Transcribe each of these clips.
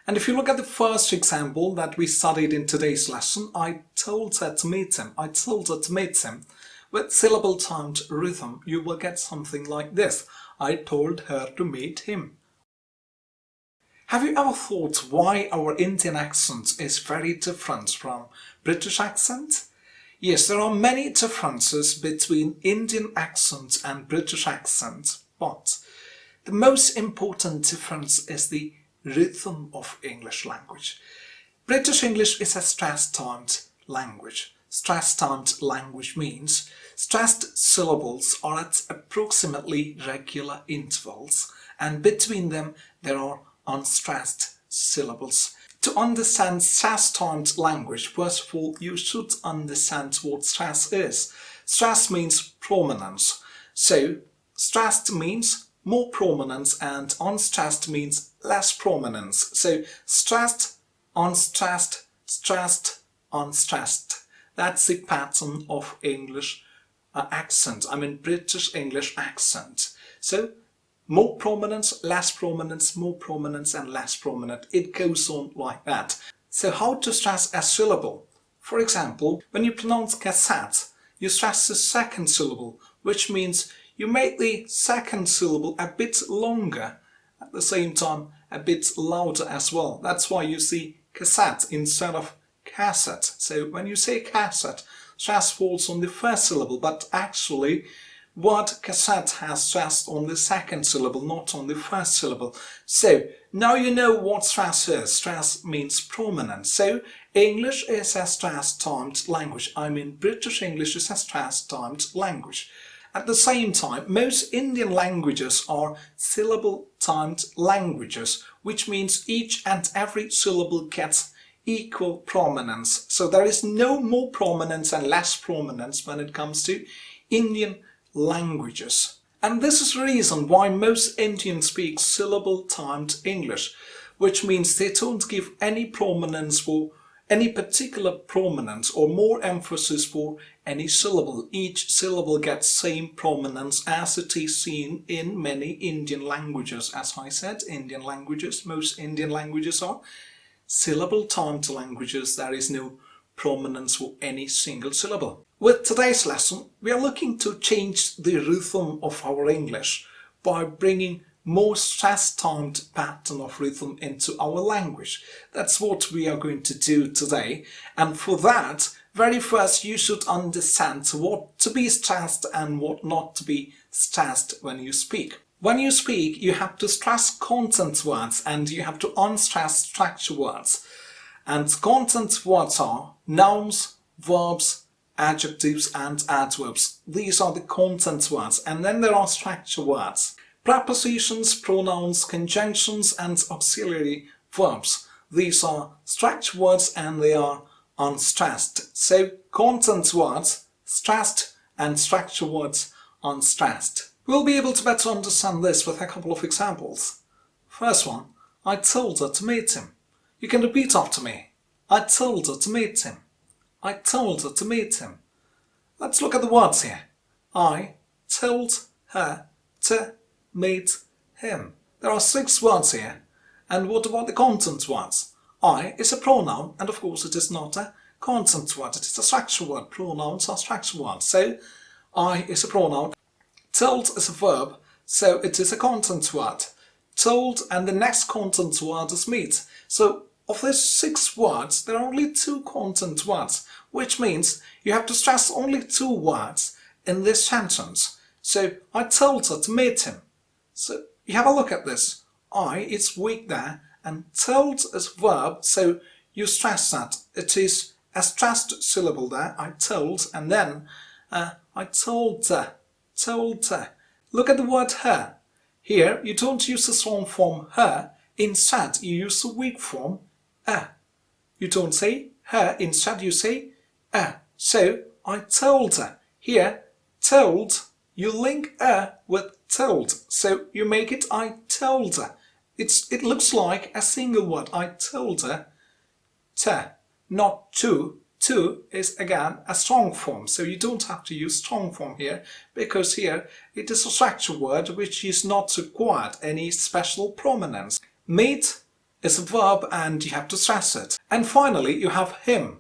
And if you look at the first example that we studied in today's lesson, I told her to meet him. I told her to meet him. With syllable-timed rhythm, you will get something like this. I told her to meet him. Have you ever thought why our Indian accent is very different from British accent? Yes, there are many differences between Indian accent and British accent, but the most important difference is the rhythm of English language. British English is a stress-timed language. Stress-timed language means stressed syllables are at approximately regular intervals, and between them there are unstressed syllables. To understand stress-timed language, first of all, you should understand what stress is. Stress means prominence. So, stressed means more prominence and unstressed means less prominence. So, stressed, unstressed, stressed, unstressed. That's the pattern of English accent. I mean British English accent. So, more prominence, less prominence, more prominence and less prominent. It goes on like that. So how to stress a syllable? For example, when you pronounce cassette, you stress the second syllable, which means you make the second syllable a bit longer, at the same time a bit louder as well. That's why you see cassette instead of cassette. So when you say cassette, stress falls on the first syllable, but actually word cassette has stress on the second syllable, not on the first syllable. So now you know what stress is. Stress means prominence. So English is a stress-timed language. I mean British English is a stress-timed language. At the same time, most Indian languages are syllable-timed languages, which means each and every syllable gets equal prominence. So there is no more prominence and less prominence when it comes to Indian languages. And this is the reason why most Indians speak syllable-timed English, which means they don't give any prominence for any particular prominence or more emphasis for any syllable. Each syllable gets same prominence as it is seen in many Indian languages. As I said, Indian languages, most Indian languages are syllable-timed languages. There is no prominence for any single syllable. With today's lesson, we are looking to change the rhythm of our English by bringing more stress-timed pattern of rhythm into our language. That's what we are going to do today. And for that, very first you should understand what to be stressed and what not to be stressed when you speak. When you speak, you have to stress content words and you have to unstress structure words. And content words are nouns, verbs, adjectives and adverbs. These are the content words. And then there are structure words. Prepositions, pronouns, conjunctions and auxiliary verbs. These are structure words and they are unstressed. So content words stressed and structure words unstressed. We'll be able to better understand this with a couple of examples. First one, I told her to meet him. You can repeat after me. I told her to meet him. I told her to meet him. Let's look at the words here. I told her to meet him. There are 6 words here. And what about the content words? I is a pronoun, and of course it is not a content word. It is a structure word. Pronouns are structure words. So I is a pronoun. Told is a verb, so it is a content word. Told and the next content word is meet. So of these 6 words, there are only 2 content words, which means you have to stress only 2 words in this sentence. So I told her to meet him. So you have a look at this. I is weak there and told is verb, so you stress that. It is a stressed syllable there. I told and then I told her. Told her. Look at the word her. Here you don't use the strong form her. Instead you use the weak form a. You don't say her, instead you say a. So I told her. Here told, you link a with told. So you make it I told her. It looks like a single word. I told her to, not to. To is again a strong form, so you don't have to use strong form here, because here it is a structure word which is not required any special prominence. Meet is a verb and you have to stress it. And finally, you have him.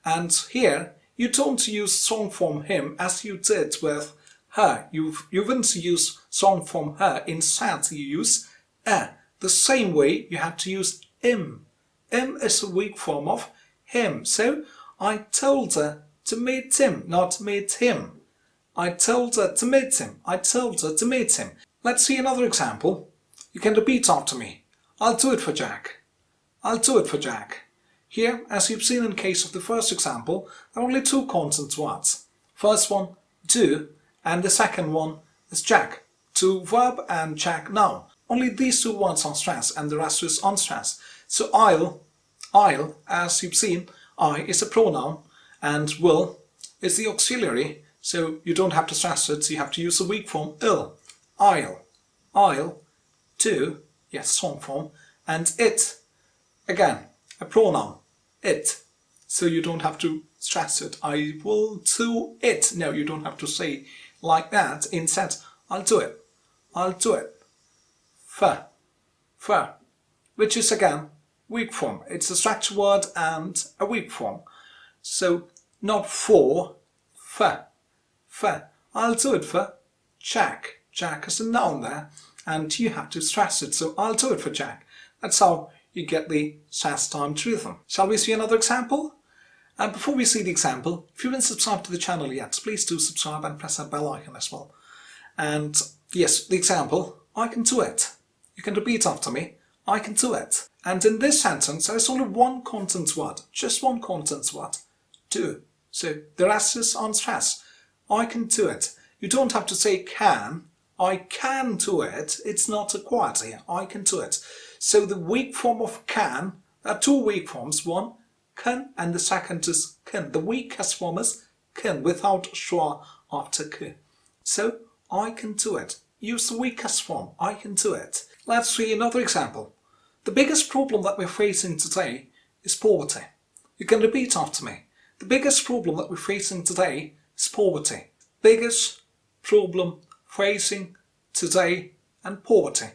And here, you don't use song form him as you did with her. You wouldn't use song form her. Instead, you use a. The same way you have to use im. Im is a weak form of him. So, I told her to meet him, not meet him. I told her to meet him. I told her to meet him. Let's see another example. You can repeat after me. I'll do it for Jack. I'll do it for Jack. Here, as you've seen in case of the first example, there are only two consonant words. First one, do, and the second one is Jack. To verb and Jack noun. Only these two words are stressed and the rest is unstressed. So I'll, as you've seen, I is a pronoun and will is the auxiliary. So you don't have to stress it, so you have to use the weak form ill. I'll, do, yes, song form, and it, again, a pronoun, it. So you don't have to stress it. I will do it. No, you don't have to say like that. Instead, I'll do it. I'll do it. For, which is again weak form. It's a structure word and a weak form. So not for. I'll do it for Jack. Jack is a noun there, and you have to stress it. So I'll do it for Jack. That's how you get the stress-timed rhythm. Shall we see another example? And before we see the example, if you haven't subscribed to the channel yet, please do subscribe and press that bell icon as well. And yes, the example, I can do it. You can repeat after me, I can do it. And in this sentence, there is only one content word, just one content word, do. So the rest is unstressed. I can do it. You don't have to say can. I can do it. It's not required here. I can do it. So the weak form of can, there are two weak forms. One, can, and the second is can. The weakest form is can, without schwa after k. So, I can do it. Use the weakest form. I can do it. Let's see another example. The biggest problem that we're facing today is poverty. You can repeat after me. The biggest problem that we're facing today is poverty. Biggest problem facing today and poverty.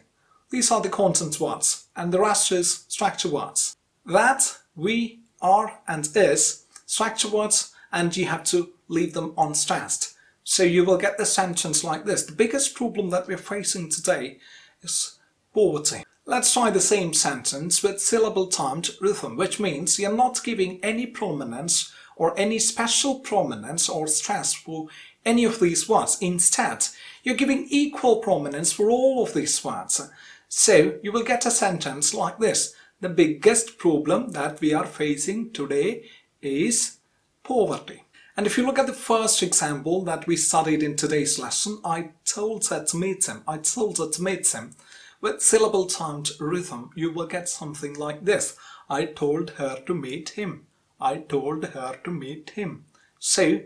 These are the content words, and the rest is structure words. That, we, are, and is structure words, and you have to leave them unstressed. So you will get the sentence like this. The biggest problem that we're facing today is poverty. Let's try the same sentence with syllable-timed rhythm, which means you're not giving any prominence or any special prominence or stress for any of these words. Instead, you're giving equal prominence for all of these words. So you will get a sentence like this. The biggest problem that we are facing today is poverty. And if you look at the first example that we studied in today's lesson, I told her to meet him. I told her to meet him. With syllable-timed rhythm, you will get something like this. I told her to meet him. I told her to meet him. So,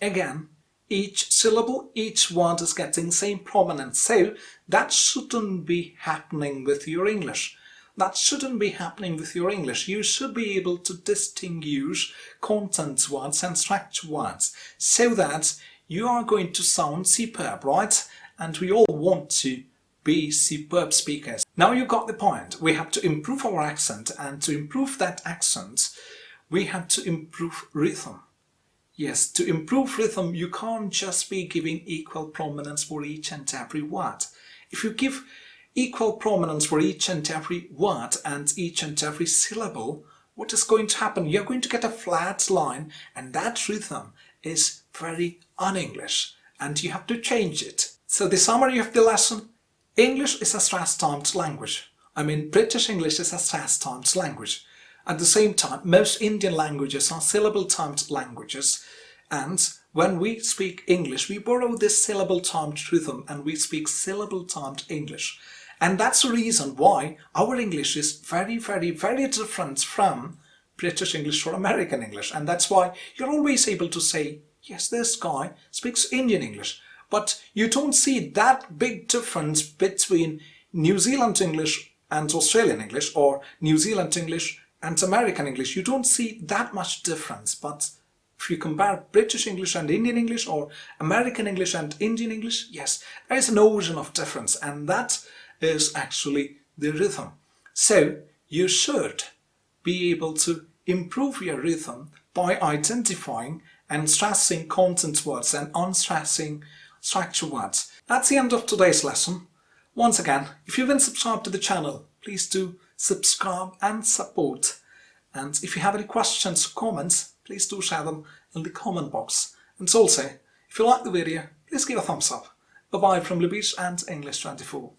again, each syllable, each word is getting same prominence. So, that shouldn't be happening with your English. That shouldn't be happening with your English. You should be able to distinguish content words and structure words so that you are going to sound superb, right? And we all want to be superb speakers. Now you got the point. We have to improve our accent, and to improve that accent, we have to improve rhythm. Yes, to improve rhythm, you can't just be giving equal prominence for each and every word. If you give equal prominence for each and every word and each and every syllable, what is going to happen? You're going to get a flat line, and that rhythm is very un-English, and you have to change it. So the summary of the lesson: English is a stress-timed language. I mean, British English is a stress-timed language. At the same time, most Indian languages are syllable-timed languages, and when we speak English, we borrow this syllable-timed rhythm and we speak syllable-timed English. And that's the reason why our English is very, very, very different from British English or American English. And that's why you're always able to say, yes, this guy speaks Indian English. But you don't see that big difference between New Zealand English and Australian English, or New Zealand English and American English. You don't see that much difference. But if you compare British English and Indian English, or American English and Indian English, yes, there is an ocean of difference, and that is actually the rhythm. So you should be able to improve your rhythm by identifying and stressing content words and unstressing structure words. That's the end of today's lesson. Once again, if you haven't subscribed to the channel, please do subscribe and support. And if you have any questions or comments, please do share them in the comment box. And also, if you like the video, please give a thumbs up. Bye bye from Lubish and English 24.